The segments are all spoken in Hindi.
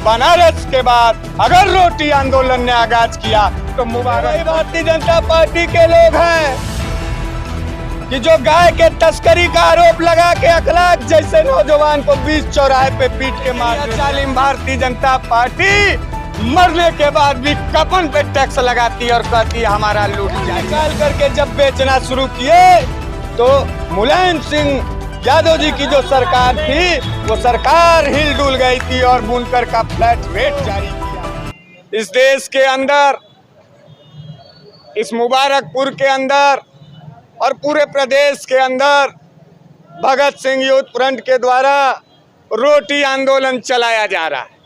बनारस के बाद अगर रोटी आंदोलन ने आगाज किया तो मुबारक भारतीय जनता पार्टी के लोग हैं कि जो गाय के तस्करी का आरोप लगा के अखलाक जैसे नौजवान को बीच चौराहे पे पीट के मार जालिम भारतीय जनता पार्टी मरने के बाद भी कफन पे टैक्स लगाती है और कहती है हमारा लूट जाए। निकाल करके जब बेचना शुरू किए तो मुलायम सिंह यादव जी की जो सरकार थी वो सरकार हिल डुल गई थी और बुनकर का फ्लैट रेट जारी किया। इस देश के अंदर, इस मुबारकपुर के अंदर और पूरे प्रदेश के अंदर भगत सिंह यूथ फ्रंट के द्वारा रोटी आंदोलन चलाया जा रहा है।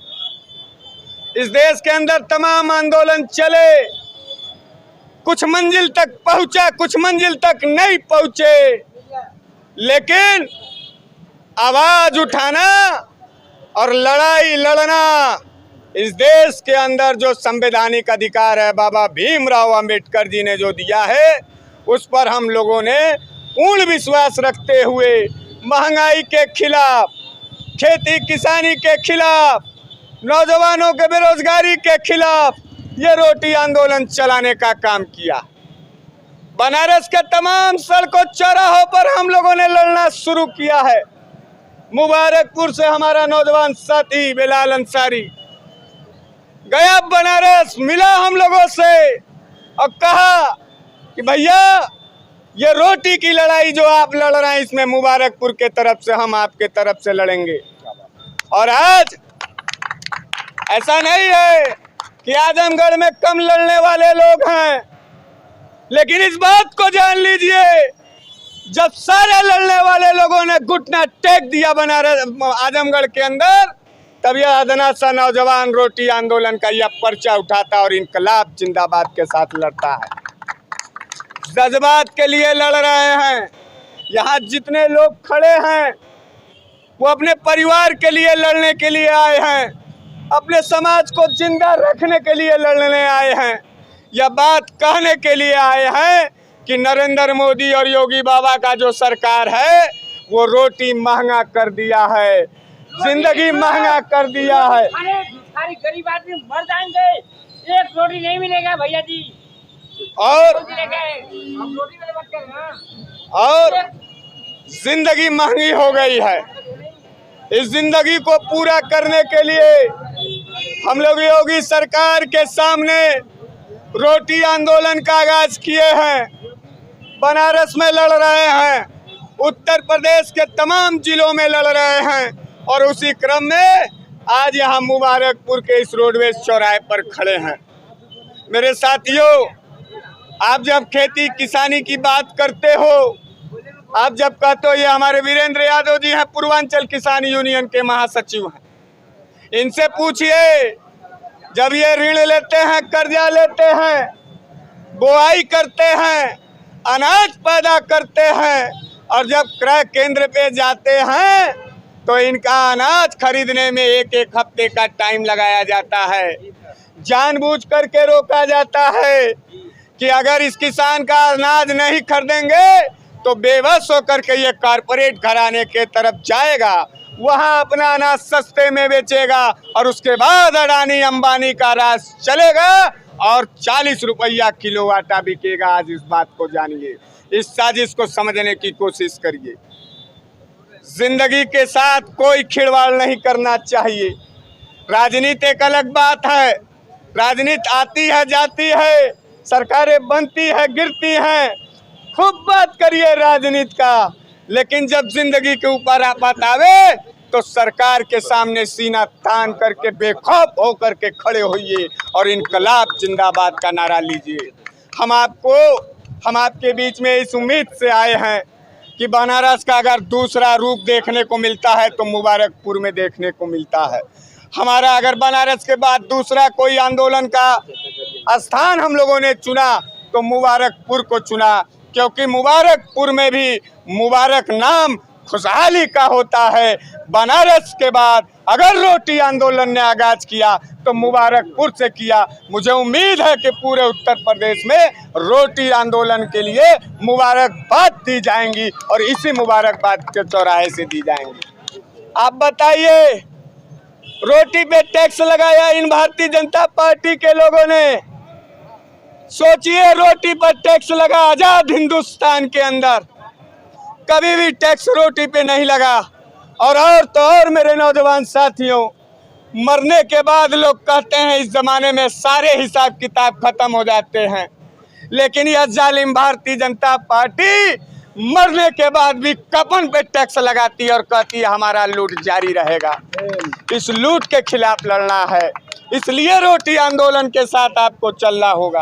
इस देश के अंदर तमाम आंदोलन चले, कुछ मंजिल तक पहुंचा, कुछ मंजिल तक नहीं पहुंचे, लेकिन आवाज उठाना और लड़ाई लड़ना इस देश के अंदर जो संवैधानिक अधिकार है बाबा भीमराव अंबेडकर जी ने जो दिया है उस पर हम लोगों ने पूर्ण विश्वास रखते हुए महंगाई के खिलाफ, खेती किसानी के खिलाफ, नौजवानों के बेरोजगारी के खिलाफ ये रोटी आंदोलन चलाने का काम किया। बनारस के तमाम सड़कों चौराहों पर हम लोगों ने लड़ना शुरू किया है। मुबारकपुर से हमारा नौजवान साथी बिलाल अंसारी गया बनारस, मिला हम लोगों से और कहा कि भैया ये रोटी की लड़ाई जो आप लड़ रहे हैं इसमें मुबारकपुर के तरफ से हम आपके तरफ से लड़ेंगे। और आज ऐसा नहीं है कि आजमगढ़ में कम लड़ने वाले लोग हैं, लेकिन इस बात को जान लीजिए जब सारे लड़ने वाले लोगों ने घुटना टेक दिया बनारस आजमगढ़ के अंदर, तब यह अदना सा नौजवान रोटी आंदोलन का यह पर्चा उठाता और इनकलाब जिंदाबाद के साथ लड़ता है। जज्बात के लिए लड़ रहे हैं। यहाँ जितने लोग खड़े हैं वो अपने परिवार के लिए लड़ने के लिए आए हैं, अपने समाज को जिंदा रखने के लिए लड़ने आए हैं, यह बात कहने के लिए आए हैं कि नरेंद्र मोदी और योगी बाबा का जो सरकार है वो रोटी महंगा कर दिया है, जिंदगी महंगा कर दिया है। सारी गरीब आदमी मर जाएंगे, एक रोटी नहीं मिलेगा भैया जी। और जिंदगी महंगी हो गई है। इस जिंदगी को पूरा करने के लिए हम लोग योगी सरकार के सामने रोटी आंदोलन का आगाज किए हैं। बनारस में लड़ रहे हैं, उत्तर प्रदेश के तमाम जिलों में लड़ रहे हैं और उसी क्रम में आज यहाँ मुबारकपुर के इस रोडवेज चौराहे पर खड़े हैं। मेरे साथियों, आप जब खेती किसानी की बात करते हो, आप जब कहते हो, ये हमारे वीरेंद्र यादव जी हैं, पूर्वांचल किसान यूनियन के महासचिव हैं, इनसे पूछिए जब ये ऋण लेते हैं, कर्जा लेते हैं, बुआई करते हैं, अनाज पैदा करते हैं और जब क्रय केंद्र पे जाते हैं तो इनका अनाज खरीदने में एक एक हफ्ते का टाइम लगाया जाता है। जानबूझ करके रोका जाता है कि अगर इस किसान का अनाज नहीं खरीदेंगे तो बेबस होकर के ये कारपोरेट घराने के तरफ जाएगा, वहां अपना अनाज सस्ते में बेचेगा और उसके बाद अडानी अंबानी का राज चलेगा और 40 रुपया किलो आटा बिकेगा। आज इस बात को जानिए, इस साजिश को समझने की कोशिश करिए। जिंदगी के साथ कोई खिलवाड़ नहीं करना चाहिए। राजनीति एक अलग बात है, राजनीति आती है जाती है, सरकारें बनती है गिरती हैं, खूब बात करिए राजनीति का, लेकिन जब जिंदगी के ऊपर आफत आवे तो सरकार के सामने सीना तान करके बेखौफ होकर के खड़े होइए और इनकलाब जिंदाबाद का नारा लीजिए। हम आपके बीच में इस उम्मीद से आए हैं कि बनारस का अगर दूसरा रूप देखने को मिलता है तो मुबारकपुर में देखने को मिलता है। हमारा अगर बनारस के बाद दूसरा कोई आंदोलन का स्थान हम लोगों ने चुना तो मुबारकपुर को चुना, क्योंकि मुबारकपुर में भी मुबारक नाम खुशहाली का होता है। बनारस के बाद अगर रोटी आंदोलन ने आगाज किया तो मुबारकपुर से किया। मुझे उम्मीद है कि पूरे उत्तर प्रदेश में रोटी आंदोलन के लिए मुबारकबाद दी जाएंगी और इसी मुबारकबाद के चौराहे से दी जाएंगी। आप बताइए रोटी पे टैक्स लगाया इन भारतीय जनता पार्टी के लोगों ने। सोचिए, रोटी पर टैक्स लगा आजाद हिंदुस्तान के अंदर, कभी भी टैक्स रोटी पे नहीं लगा। और तो और मेरे नौजवान साथियों, मरने के बाद लोग कहते हैं इस जमाने में सारे हिसाब किताब खत्म हो जाते हैं, लेकिन यह जालिम भारतीय जनता पार्टी मरने के बाद भी कफन पे टैक्स लगाती है और कहती है हमारा लूट जारी रहेगा। इस लूट के खिलाफ लड़ना है, इसलिए रोटी आंदोलन के साथ आपको चलना होगा।